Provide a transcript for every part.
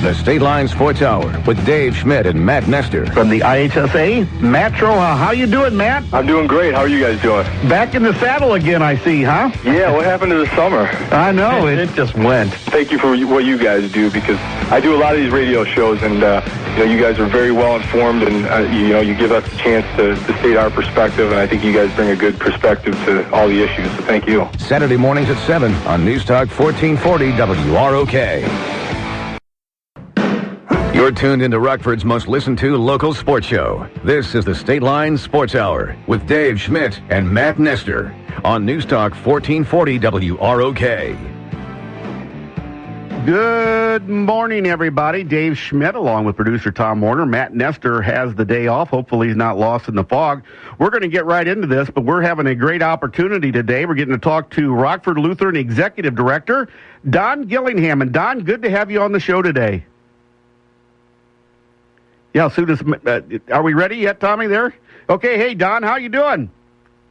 The State Line Sports Hour with Dave Schmidt and Matt Nestor. From the IHSA, Matt Troha. How you doing, Matt? I'm doing great. How are you guys doing? Back in the saddle again, I see, huh? Yeah, what happened to the summer? I know, it just went. Thank you for what you guys do, because I do a lot of these radio shows, and you guys are very well informed, and you give us a chance to state our perspective, and I think you guys bring a good perspective to all the issues, so thank you. Saturday mornings at 7 on News Talk 1440 WROK. You're tuned into Rockford's most listened to local sports show. This is the State Line Sports Hour with Dave Schmidt and Matt Nestor on News Talk 1440 WROK. Good morning, everybody. Dave Schmidt, along with producer Tom Warner. Matt Nestor has the day off. Hopefully he's not lost in the fog. We're going to get right into this, but we're having a great opportunity today. We're getting to talk to Rockford Lutheran Executive Director Don Gillingham. And Don, good to have you on the show today. Yeah, soon as, are we ready yet, Tommy, there? Okay, hey, Don, how you doing?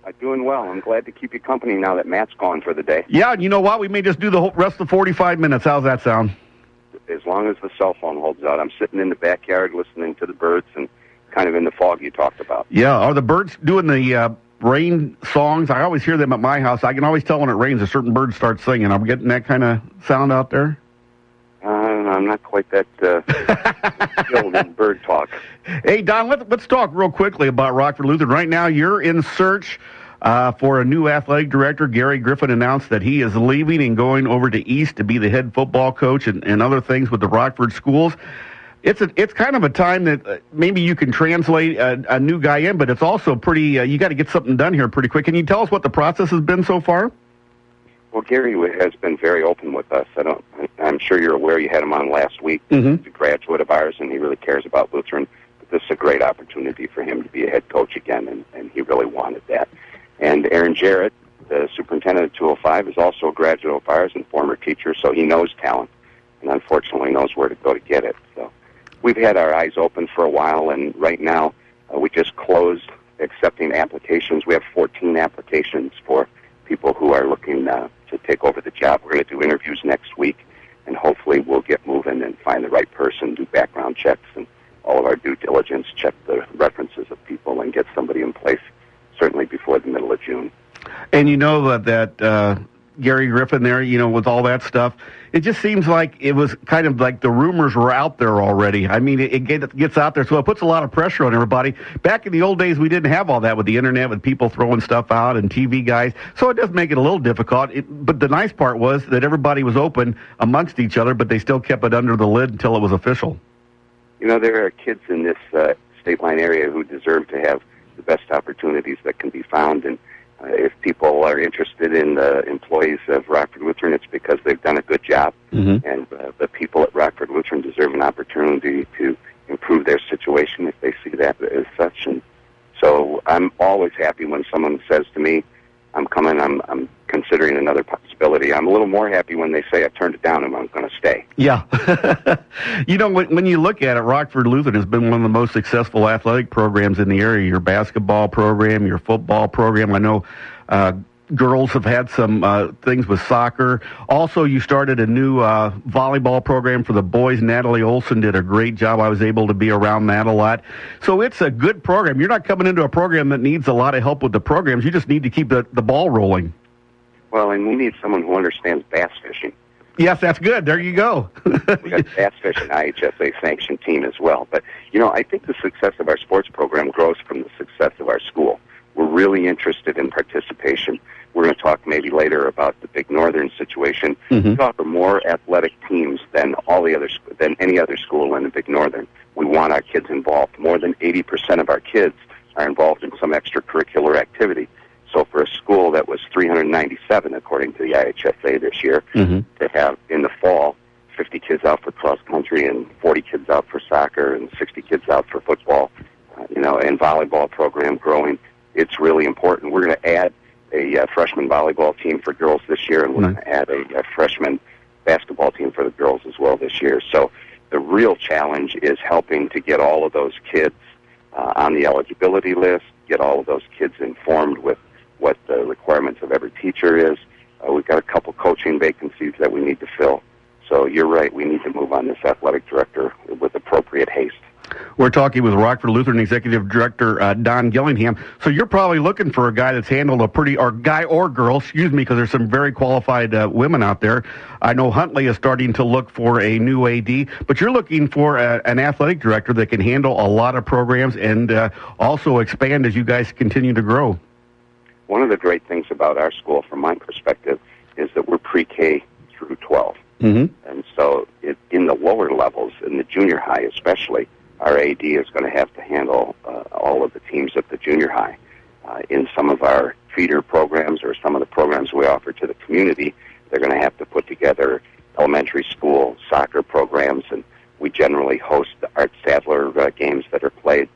I'm doing well. I'm glad to keep you company now that Matt's gone for the day. Yeah, you know what? We may just do the whole rest of the 45 minutes. How's that sound? As long as the cell phone holds out. I'm sitting in the backyard listening to the birds and kind of in the fog you talked about. Yeah, are the birds doing the rain songs? I always hear them at my house. I can always tell when it rains a certain bird starts singing. I'm getting that kind of sound out there? I'm not quite that skilled in bird talk. Hey, Don, let's talk real quickly about Rockford Lutheran. Right now, you're in search for a new athletic director. Gary Griffin announced that he is leaving and going over to East to be the head football coach and other things with the Rockford schools. It's kind of a time that maybe you can translate a new guy in, but it's also pretty, you got to get something done here pretty quick. Can you tell us what the process has been so far? Well, Gary has been very open with us. I'm sure you're aware you had him on last week. Mm-hmm. He's a graduate of ours, and he really cares about Lutheran. But this is a great opportunity for him to be a head coach again, and he really wanted that. And Aaron Jarrett, the superintendent of 205, is also a graduate of ours and former teacher, so he knows talent, and unfortunately knows where to go to get it. So we've had our eyes open for a while, and right now we just closed accepting applications. We have 14 applications for people who are looking to take over the job. We're going to do interviews next week, and hopefully we'll get moving and find the right person, do background checks and all of our due diligence, check the references of people, and get somebody in place certainly before the middle of June. And you know that Gary Griffin there, with all that stuff, it just seems like it was kind of like the rumors were out there already. I mean, it gets out there, so it puts a lot of pressure on everybody. Back in the old days, we didn't have all that with the internet, with people throwing stuff out and TV guys, so it does make it a little difficult. But the nice part was that everybody was open amongst each other, but they still kept it under the lid until it was official. There are kids in this state line area who deserve to have the best opportunities that can be found, and if people are interested in the employees of Rockford Lutheran, it's because they've done a good job, mm-hmm. and the people at Rockford Lutheran deserve an opportunity to improve their situation if they see that as such. And so I'm always happy when someone says to me, I'm coming, I'm considering another possibility. I'm a little more happy when they say I turned it down and I'm going to stay. Yeah. When you look at it, Rockford Lutheran has been one of the most successful athletic programs in the area. Your basketball program, your football program. I know girls have had some things with soccer. Also, you started a new volleyball program for the boys. Natalie Olson did a great job. I was able to be around that a lot. So it's a good program. You're not coming into a program that needs a lot of help with the programs. You just need to keep the ball rolling. Well, and we need someone who understands bass fishing. Yes, that's good. There you go. We got bass fishing IHSA sanctioned team as well. But, I think the success of our sports program grows from the success of our school. We're really interested in participation. We're going to talk maybe later about the Big Northern situation. Mm-hmm. We offer more athletic teams than any other school in the Big Northern. We want our kids involved. More than 80% of our kids are involved in some extracurricular activity. So for a school that was 397, according to the IHSA this year, mm-hmm. to have in the fall 50 kids out for cross country and 40 kids out for soccer and 60 kids out for football, and volleyball program growing, it's really important. We're going to add a freshman volleyball team for girls this year, and we're going to add a freshman basketball team for the girls as well this year. So the real challenge is helping to get all of those kids on the eligibility list, get all of those kids informed with what the requirements of every teacher is. We've got a couple coaching vacancies that we need to fill. So you're right. We need to move on this athletic director with appropriate haste. We're talking with Rockford Lutheran Executive Director Don Gillingham. So you're probably looking for a guy that's handled or guy or girl, because there's some very qualified women out there. I know Huntley is starting to look for a new AD, but you're looking for an athletic director that can handle a lot of programs and also expand as you guys continue to grow. One of the great things about our school, from my perspective, is that we're pre-K through 12. Mm-hmm. And so in the lower levels, in the junior high especially, our AD is going to have to handle all of the teams at the junior high. In some of our feeder programs or some of the programs we offer to the community, they're going to have to put together elementary school soccer programs, and we generally host the Art Sadler games that are played.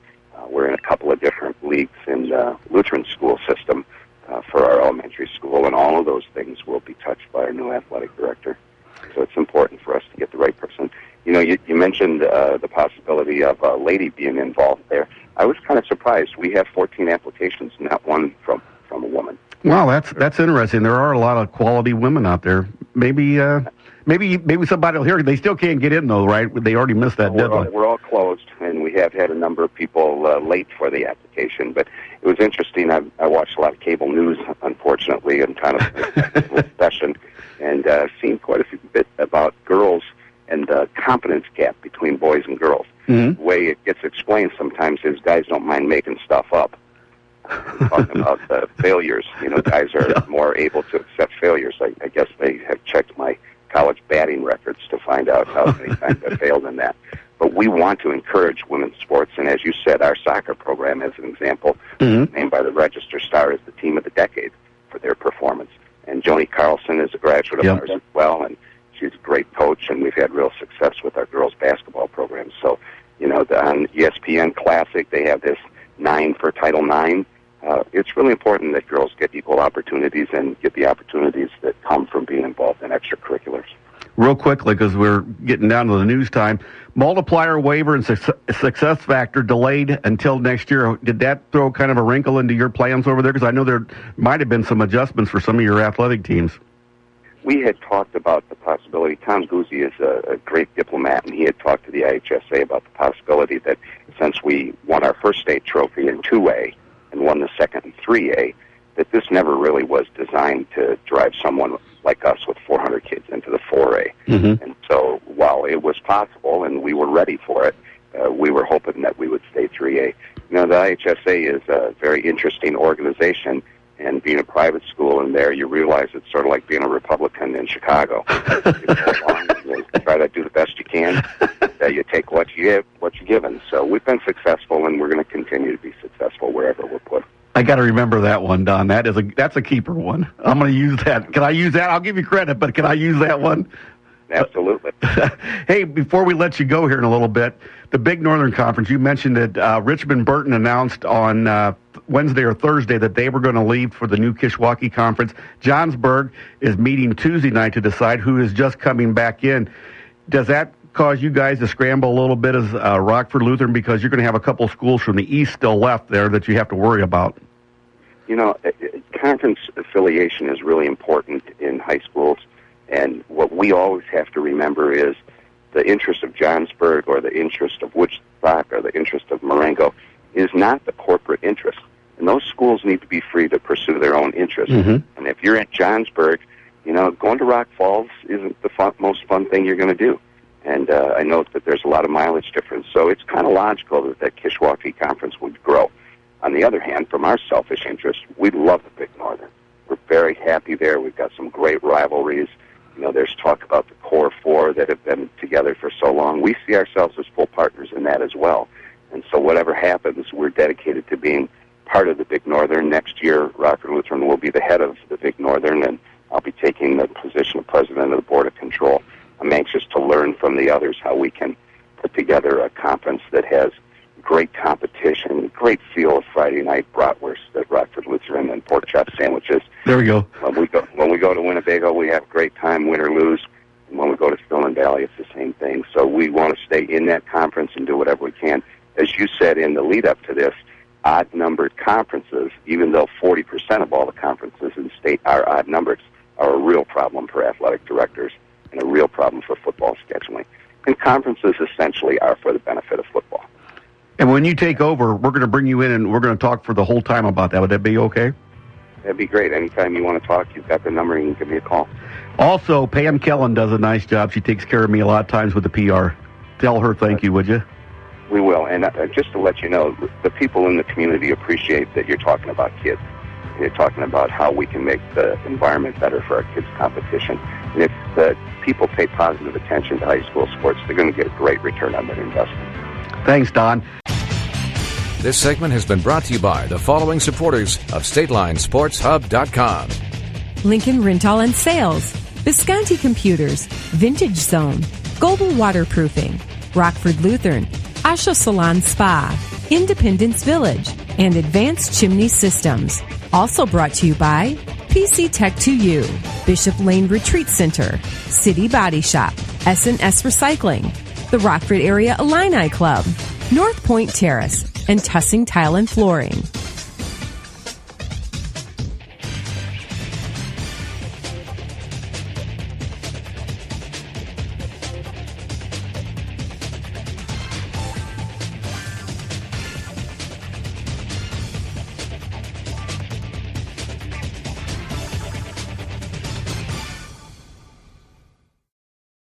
We're in a couple of different leagues in the Lutheran school system for our elementary school, and all of those things will be touched by our new athletic director. So it's important for us to get the right person. You know, you mentioned the possibility of a lady being involved there. I was kind of surprised. We have 14 applications, not one from a woman. Wow, that's interesting. There are a lot of quality women out there. Maybe somebody will hear it. They still can't get in, though, right? They already missed that deadline. We're all closed, and we have had a number of people late for the application. But it was interesting. I watched a lot of cable news, unfortunately, and kind of a session, and seen quite a bit about girls and the confidence gap between boys and girls. Mm-hmm. The way it gets explained sometimes is guys don't mind making stuff up. Talking about failures, guys are more able to accept failures. I guess they have checked my college batting records to find out how many times I failed in that. But we want to encourage women's sports, and as you said, our soccer program, as an example, mm-hmm. named by the Register Star as the team of the decade for their performance. And Joni Carlson is a graduate of ours as well, and she's a great coach, and we've had real success with our girls' basketball program. So, on ESPN Classic, they have this 9 for Title IX. It's really important that girls get equal opportunities and get the opportunities that come from being involved in extracurriculars. Real quickly, because we're getting down to the news time, multiplier waiver and success factor delayed until next year. Did that throw kind of a wrinkle into your plans over there? Because I know there might have been some adjustments for some of your athletic teams. We had talked about the possibility. Tom Guzzi is a great diplomat, and he had talked to the IHSA about the possibility that since we won our first state trophy in 2A and won the second in 3A, that this never really was designed to drive someone like us with 400 kids into the 4A. Mm-hmm. And so while it was possible and we were ready for it, we were hoping that we would stay 3A. The IHSA is a very interesting organization, and being a private school in there, you realize it's sort of like being a Republican in Chicago. You try to do the best you can. You take what you're given. So we've been successful, and we're going to continue to be successful wherever we're put. I got to remember that one, Don. That's a keeper one. I'm going to use that. Can I use that? I'll give you credit, but can I use that one? Absolutely. Hey, before we let you go here in a little bit, the Big Northern Conference, you mentioned that Richmond Burton announced on Wednesday or Thursday that they were going to leave for the new Kishwaukee Conference. Johnsburg is meeting Tuesday night to decide who is just coming back in. Does that cause you guys to scramble a little bit as Rockford Lutheran, because you're going to have a couple schools from the east still left there that you have to worry about? Conference affiliation is really important in high schools. And what we always have to remember is the interest of Johnsburg or the interest of Woodstock or the interest of Marengo is not the corporate interest. And those schools need to be free to pursue their own interests. Mm-hmm. And if you're at Johnsburg, going to Rock Falls isn't the most fun thing you're going to do. And I know that there's a lot of mileage difference. So it's kind of logical that Kishwaukee Conference would grow. On the other hand, from our selfish interest, we love the Big Northern. We're very happy there. We've got some great rivalries. There's talk about the core four that have been together for so long. We see ourselves as full partners in that as well. And so whatever happens, we're dedicated to being part of the Big Northern. Next year, Rockford Lutheran will be the head of the Big Northern, and I'll be taking the position of president of the Board of Control. I'm anxious to learn from the others how we can put together a conference that has great competition, great feel of Friday night bratwurst at Rockford Lutheran and pork chop sandwiches. There we go. When we go to Winnebago, we have a great time, win or lose. And when we go to Stillman Valley, it's the same thing. So we want to stay in that conference and do whatever we can. As you said in the lead-up to this, odd-numbered conferences, even though 40% of all the conferences in the state are odd numbers, are a real problem for athletic directors. and a real problem for football scheduling. And conferences essentially are for the benefit of football. And when you take over, we're going to bring you in and we're going to talk for the whole time about that. Would that be okay? That'd be great. Anytime you want to talk, you've got the number and you can give me a call. Also, Pam Kellen does a nice job. She takes care of me a lot of times with the PR. Tell her thank you, would you? We will. And just to let you know, the people in the community appreciate that you're talking about kids. You're talking about how we can make the environment better for our kids' competition. And if the people pay positive attention to high school sports, they're going to get a great return on their investment. Thanks, Don. This segment has been brought to you by the following supporters of StatelineSportsHub.com. Lincoln Rental and Sales, Visconti Computers, Vintage Zone, Global Waterproofing, Rockford Lutheran, Asha Salon Spa, Independence Village, and Advanced Chimney Systems. Also brought to you by PC Tech 2U, Bishop Lane Retreat Center, City Body Shop, S&S Recycling, the Rockford Area Illini Club, North Point Terrace, and Tussing Tile and Flooring.